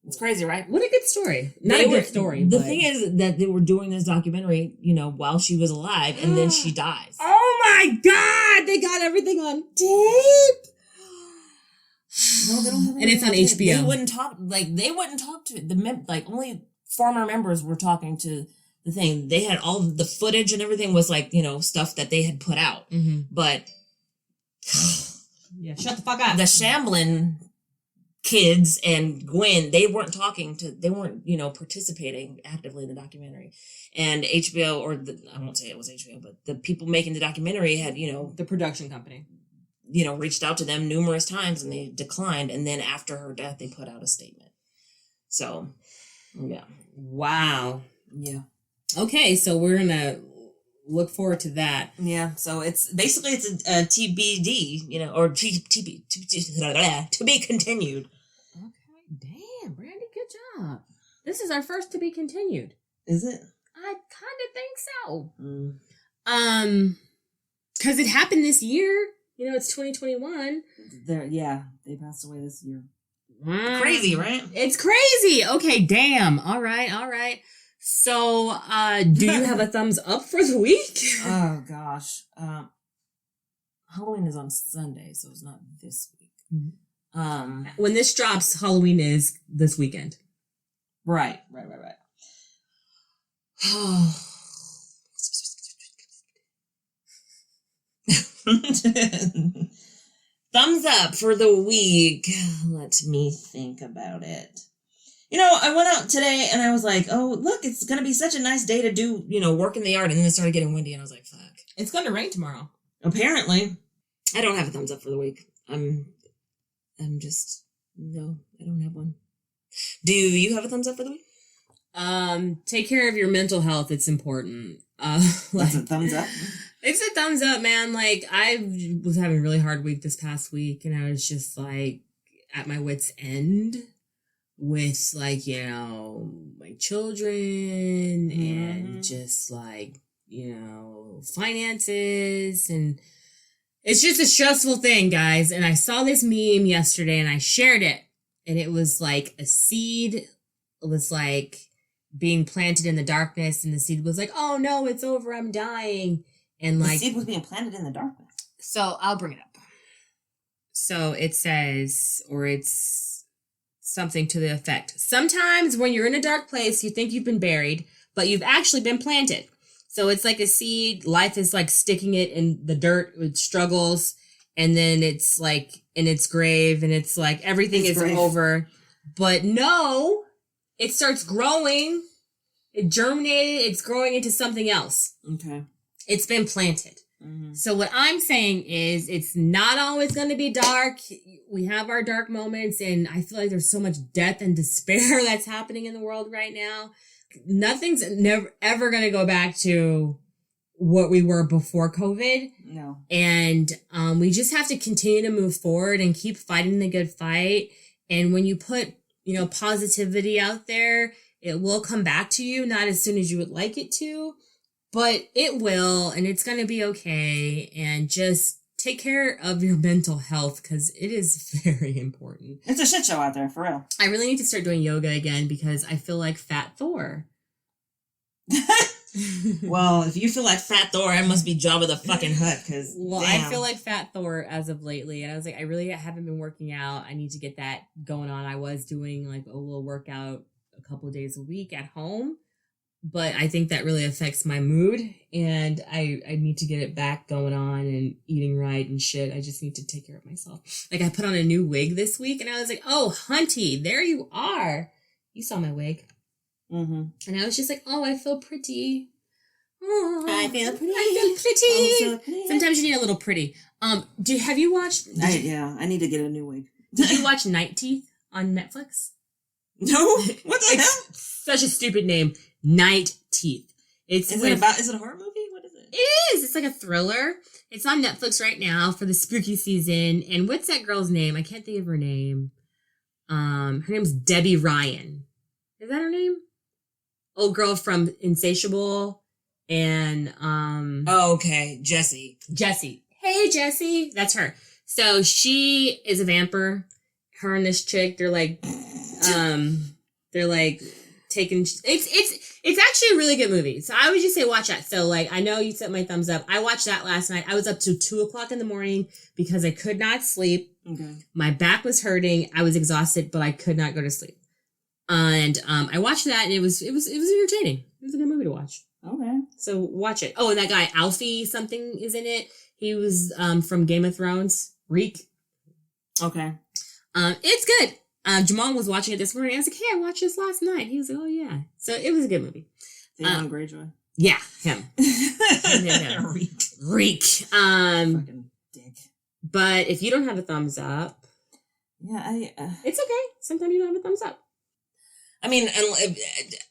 It's crazy, right? What a good story. Not a good story. The thing is that they were doing this documentary, while she was alive, and then she dies. Oh my God. They got everything on tape. No, they don't have and it's on HBO. They wouldn't talk to it. Only former members were talking to the thing. They had all the footage and everything was stuff that they had put out. Mm-hmm. But yeah, shut the fuck up. The Shamblin kids and Gwen, they weren't participating actively in the documentary. And HBO, I won't say it was HBO, but the people making the documentary had, the production company, reached out to them numerous times and they declined. And then after her death, they put out a statement. So, yeah. Wow. Yeah. Okay, so we're gonna look forward to that. Yeah. So it's a TBD, or to be continued. Okay. Damn, Brandy, good job. This is our first to be continued. Is it? I kind of think so. Because it happened this year. It's 2021. They passed away this year. Wow. Crazy, right? It's crazy. Okay, damn. All right. So, do you have a thumbs up for the week? Oh, gosh. Halloween is on Sunday, so it's not this week. Mm-hmm. When this drops, Halloween is this weekend. Right. Thumbs up for the week. Let me think about it. I went out today and I was like, oh, look, it's going to be such a nice day to do, work in the yard. And then it started getting windy and I was like, fuck. It's going to rain tomorrow. Apparently. I don't have a thumbs up for the week. No, I don't have one. Do you have a thumbs up for the week? Take care of your mental health. It's important. That's a thumbs up. It's a thumbs up, man. I was having a really hard week this past week and I was just at my wit's end with my children and just finances, and it's just a stressful thing, guys. And I saw this meme yesterday and I shared it, and it was a seed. It was being planted in the darkness, and the seed was like, oh no, it's over, I'm dying. And like, the seed was being planted in the darkness. So I'll bring it up. So it says, or it's something to the effect. Sometimes when you're in a dark place, you think you've been buried, but you've actually been planted. So it's like a seed. Life is like sticking it in the dirt. It struggles. And then it's like in its grave, and it's like everything is over. But no, it starts growing. It germinated. It's growing into something else. Okay. It's been planted. Mm-hmm. So what I'm saying is it's not always going to be dark. We have our dark moments, and I feel like there's so much death and despair that's happening in the world right now. Nothing's never ever going to go back to what we were before COVID. No. And we just have to continue to move forward and keep fighting the good fight. And when you put, positivity out there, it will come back to you, not as soon as you would like it to, but it will, and it's going to be okay. And just take care of your mental health, because it is very important. It's a shit show out there, for real. I really need to start doing yoga again, because I feel like Fat Thor. Well, if you feel like Fat Thor, it must be Jabba the fucking Hutt, because damn. I feel like Fat Thor as of lately, and I was like, I really haven't been working out. I need to get that going on. I was doing like a little workout a couple of days a week at home, but I think that really affects my mood, and I need to get it back going on and eating right and shit. I just need to take care of myself. Like, I put on a new wig this week, and I was like, oh, Hunty, there you are. You saw my wig. Mm-hmm. And I was just like, oh, I feel pretty. Oh, I feel pretty. I feel pretty. Oh, so pretty. Sometimes you need a little pretty. Have you watched? I need to get a new wig. Did you watch Night Teeth on Netflix? No. What the hell? Such a stupid name. Night Teeth. Is it a horror movie? What is it? It is. It's like a thriller. It's on Netflix right now for the spooky season. And what's that girl's name? I can't think of her name. Her name's Debbie Ryan. Is that her name? Old girl from Insatiable. And oh, okay, Jessie. Hey, Jessie. That's her. So she is a vampire. Her and this chick, they're like taking. It's actually a really good movie. So I would just say watch that. So like, I know you sent my thumbs up. I watched that last night. I was up to 2:00 in the morning because I could not sleep. Okay. My back was hurting. I was exhausted, but I could not go to sleep. And I watched that, and it was entertaining. It was a good movie to watch. Okay. So watch it. Oh, and that guy Alfie something is in it. He was from Game of Thrones. Reek. Okay. It's good. Jamal was watching it this morning. I was like, hey, I watched this last night. He was like, oh yeah. So it was a good movie. Theon Greyjoy. Yeah, him. Reek. Fucking dick. But if you don't have a thumbs up, yeah, it's okay. Sometimes you don't have a thumbs up. I mean,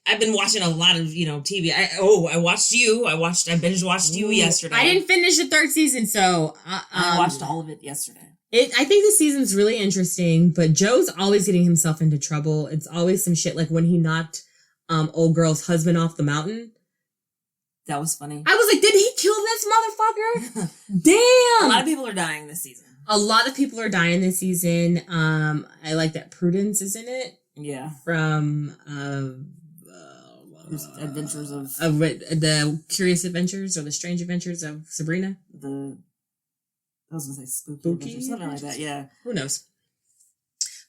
I've been watching a lot of, TV. I binge watched you yesterday. I didn't finish the third season, so I watched all of it yesterday. I think this season's really interesting, but Joe's always getting himself into trouble. It's always some shit, like when he knocked old girl's husband off the mountain. That was funny. I was like, did he kill this motherfucker? Damn! A lot of people are dying this season. I like that Prudence is in it. Yeah. From Adventures of the Curious Adventures or the Strange Adventures of Sabrina. I was gonna say spooky something like that. Yeah. Who knows?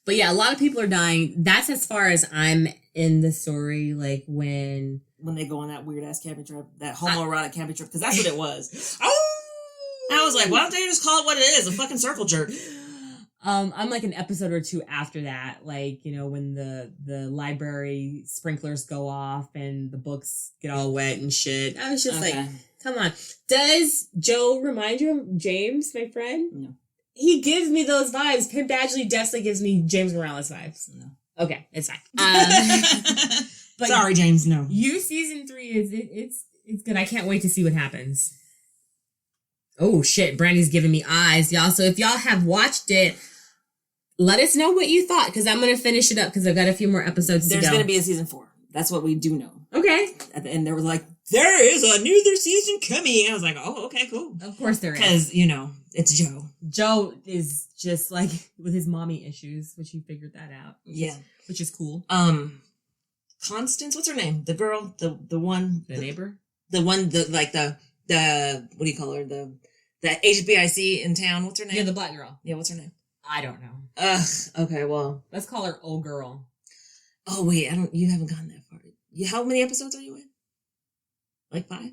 But yeah, a lot of people are dying. That's as far as I'm in the story. Like when they go on that weird ass camping trip, that homoerotic camping trip, because that's what it was. Oh, I was like, why don't they just call it what it is? A fucking circle jerk. I'm like an episode or two after that, like, when the library sprinklers go off and the books get all wet and shit. I was just like, come on. Does Joe remind you of James, my friend? No. He gives me those vibes. Pimp Badgley definitely gives me James Morales vibes. No. Okay, it's fine. But sorry, James, no. You season 3 it's good. I can't wait to see what happens. Oh shit, Brandy's giving me eyes, y'all. So if y'all have watched it, let us know what you thought, because I'm going to finish it up because I've got a few more episodes to go. There's going to be a season 4. That's what we do know. Okay. At the end, they were like, there is another season coming. I was like, oh, okay, cool. Of course there is. Because, it's Joe. Joe is just like with his mommy issues, which he figured that out. Yeah. Which is cool. Constance, what's her name? The girl, the one, The neighbor? the one, the what do you call her? The HBIC in town. What's her name? Yeah, the black girl. Yeah, what's her name? I don't know. Ugh. Okay, well. Let's call her old girl. Oh wait, you haven't gotten that far. How many episodes are you in? Like 5?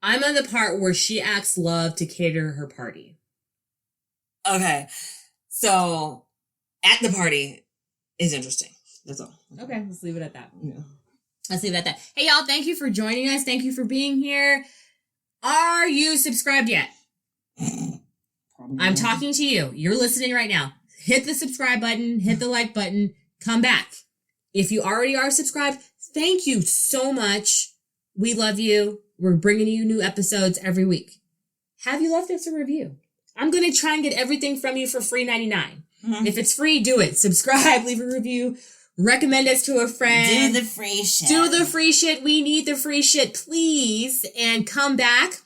I'm on the part where she asks Love to cater her party. Okay, so at the party is interesting. That's all. Okay, let's leave it at that. Yeah. Let's leave it at that. Hey, y'all, thank you for joining us. Thank you for being here. Are you subscribed yet? I'm talking to you. You're listening right now. Hit the subscribe button. Hit the like button. Come back. If you already are subscribed, thank you so much. We love you. We're bringing you new episodes every week. Have you left us a review? I'm going to try and get everything from you for free $99. Mm-hmm. If it's free, do it. Subscribe, leave a review, recommend us to a friend. Do the free shit. Do the free shit. We need the free shit, please. And come back.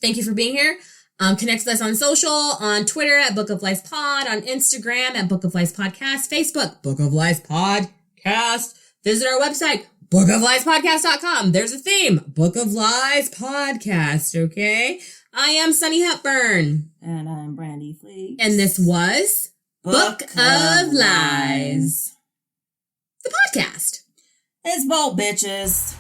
Thank you for being here. Connect with us on social, on Twitter at Book of Life Pod, on Instagram at Book of Life Podcast, Facebook, Book of Life Podcast. Visit our website, bookoflifespodcast.com. There's a theme, Book of Lies Podcast, okay? I am Sunny Hepburn. And I'm Brandy Fleet. And this was Book of Lies, the podcast. It's bold, bitches.